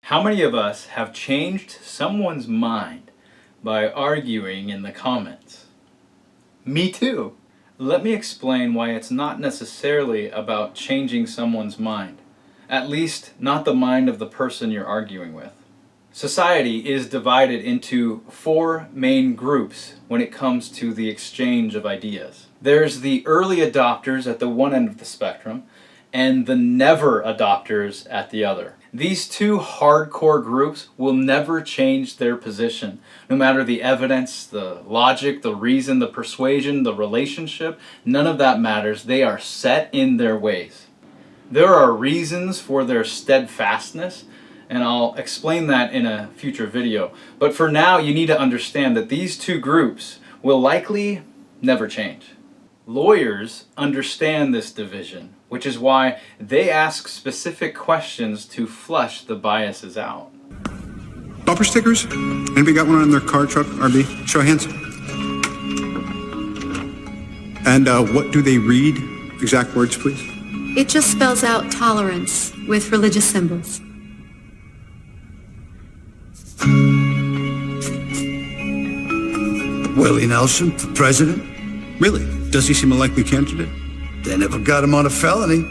How many of us have changed someone's mind by arguing in the comments? Me too. Let me explain why it's not necessarily about changing someone's mind. At least, not the mind of the person you're arguing with. Society is divided into 4 main groups when it comes to the exchange of ideas. There's the early adopters at the one end of the spectrum, and the never adopters at the other. These 2 hardcore groups will never change their position, no matter the evidence, the logic, the reason, the persuasion, the relationship. None of that matters. They are set in their ways. There are reasons for their steadfastness, and I'll explain that in a future video. But for now, you need to understand that these 2 groups will likely never change. Lawyers understand this division, which is why they ask specific questions to flush the biases out. Bumper stickers? Anybody got one on their car, truck, RV? Show of hands. And what do they read? Exact words, please. It just spells out tolerance with religious symbols. Willie Nelson for president? Really? Does he seem a likely candidate? They never got him on a felony.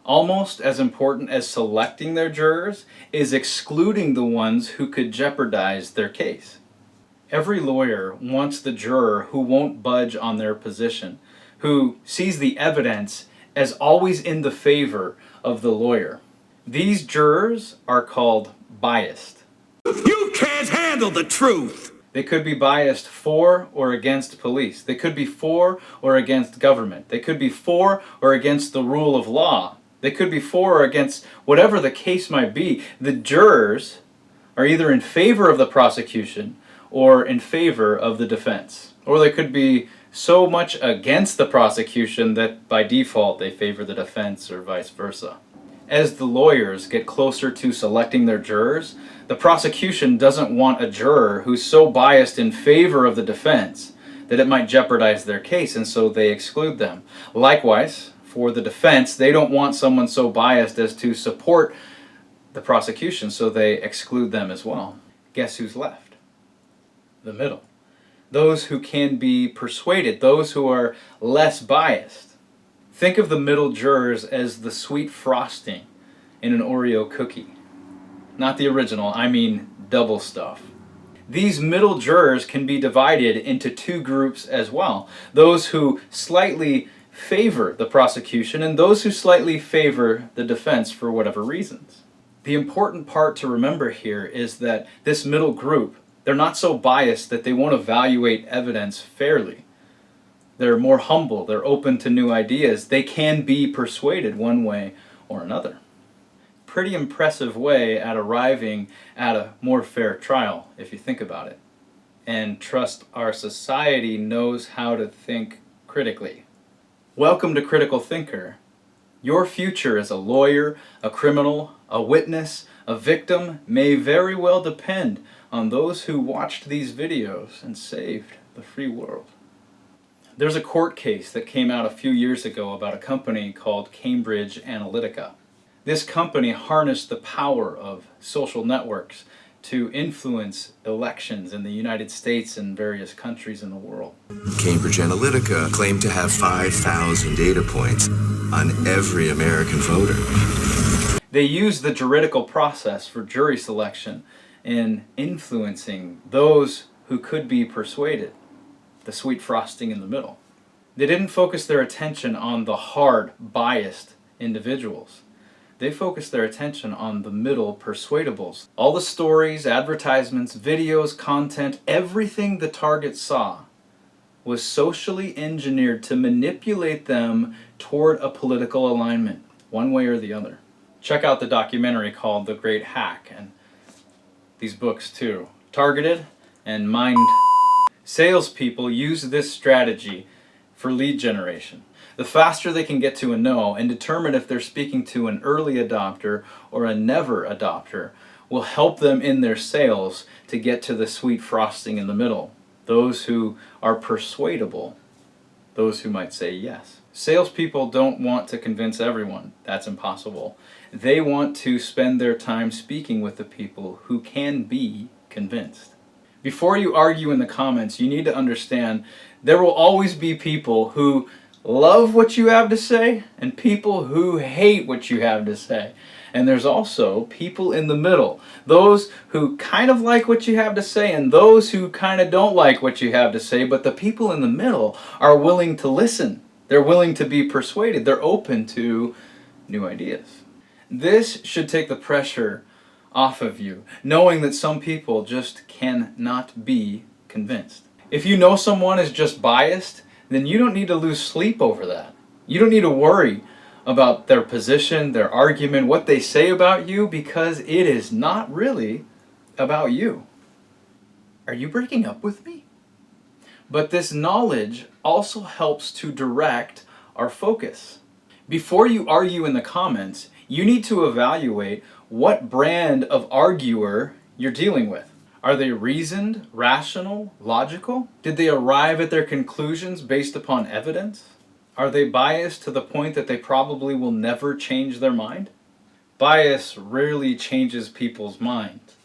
Almost as important as selecting their jurors is excluding the ones who could jeopardize their case. Every lawyer wants the juror who won't budge on their position, who sees the evidence as always in the favor of the lawyer. These jurors are called biased. You can't handle the truth! They could be biased for or against police. They could be for or against government. They could be for or against the rule of law. They could be for or against whatever the case might be. The jurors are either in favor of the prosecution or in favor of the defense. Or they could be so much against the prosecution that by default they favor the defense or vice versa. As the lawyers get closer to selecting their jurors, the prosecution doesn't want a juror who's so biased in favor of the defense that it might jeopardize their case, and so they exclude them. Likewise, for the defense, they don't want someone so biased as to support the prosecution, so they exclude them as well. Guess who's left? The middle. Those who can be persuaded, those who are less biased. Think of the middle jurors as the sweet frosting in an Oreo cookie. Not the original, I mean double stuff. These middle jurors can be divided into 2 groups as well. Those who slightly favor the prosecution and those who slightly favor the defense for whatever reasons. The important part to remember here is that this middle group, they're not so biased that they won't evaluate evidence fairly. They're more humble, they're open to new ideas, they can be persuaded one way or another. Pretty impressive way at arriving at a more fair trial, if you think about it. And trust our society knows how to think critically. Welcome to Critical Thinker. Your future as a lawyer, a criminal, a witness, a victim may very well depend on those who watched these videos and saved the free world. There's a court case that came out a few years ago about a company called Cambridge Analytica. This company harnessed the power of social networks to influence elections in the United States and various countries in the world. Cambridge Analytica claimed to have 5,000 data points on every American voter. They used the juridical process for jury selection in influencing those who could be persuaded. The sweet frosting in the middle. They didn't focus their attention on the hard, biased individuals. They focused their attention on the middle persuadables. All the stories, advertisements, videos, content, everything the target saw was socially engineered to manipulate them toward a political alignment, one way or the other. Check out the documentary called The Great Hack, and these books too. Targeted and Mind. Salespeople use this strategy for lead generation. The faster they can get to a no and determine if they're speaking to an early adopter or a never adopter will help them in their sales to get to the sweet frosting in the middle. those who are persuadable, those who might say yes. Salespeople don't want to convince everyone. That's impossible. They want to spend their time speaking with the people who can be convinced. Before you argue in the comments, you need to understand there will always be people who love what you have to say and people who hate what you have to say. And there's also people in the middle, those who kind of like what you have to say and those who kind of don't like what you have to say, but the people in the middle are willing to listen. They're willing to be persuaded. They're open to new ideas. This should take the pressure off of you, knowing that some people just cannot be convinced. If you know someone is just biased, then you don't need to lose sleep over that. You don't need to worry about their position, their argument, what they say about you, because it is not really about you. Are you breaking up with me? But this knowledge also helps to direct our focus. Before you argue in the comments, you need to evaluate what brand of arguer you're dealing with. Are they reasoned, rational, logical? Did they arrive at their conclusions based upon evidence? Are they biased to the point that they probably will never change their mind? Bias rarely changes people's minds,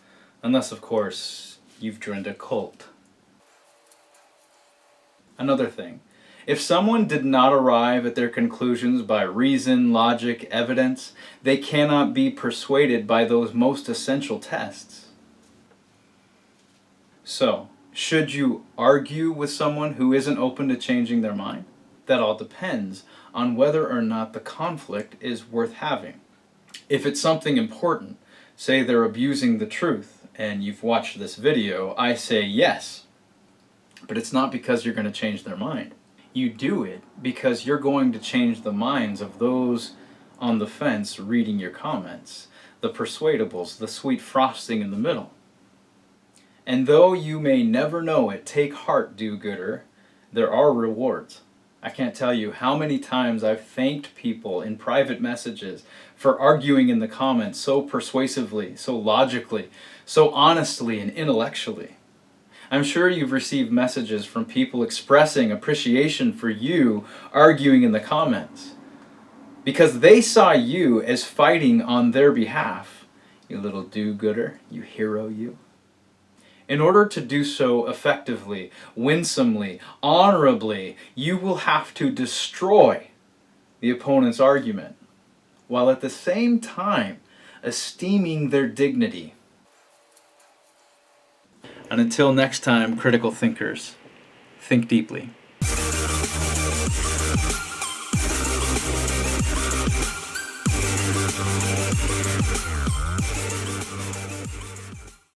unless, of course, you've joined a cult. Another thing, if someone did not arrive at their conclusions by reason, logic, evidence, they cannot be persuaded by those most essential tests. So, should you argue with someone who isn't open to changing their mind? That all depends on whether or not the conflict is worth having. If it's something important, say they're abusing the truth, and you've watched this video, I say yes. But it's not because you're going to change their mind. You do it because you're going to change the minds of those on the fence reading your comments, the persuadables, the sweet frosting in the middle. And though you may never know it, take heart, do-gooder, there are rewards. I can't tell you how many times I've thanked people in private messages for arguing in the comments so persuasively, so logically, so honestly and intellectually. I'm sure you've received messages from people expressing appreciation for you arguing in the comments because they saw you as fighting on their behalf. You little do-gooder, you hero, you. In order to do so effectively, winsomely, honorably, you will have to destroy the opponent's argument, while at the same time esteeming their dignity. And until next time, critical thinkers, think deeply.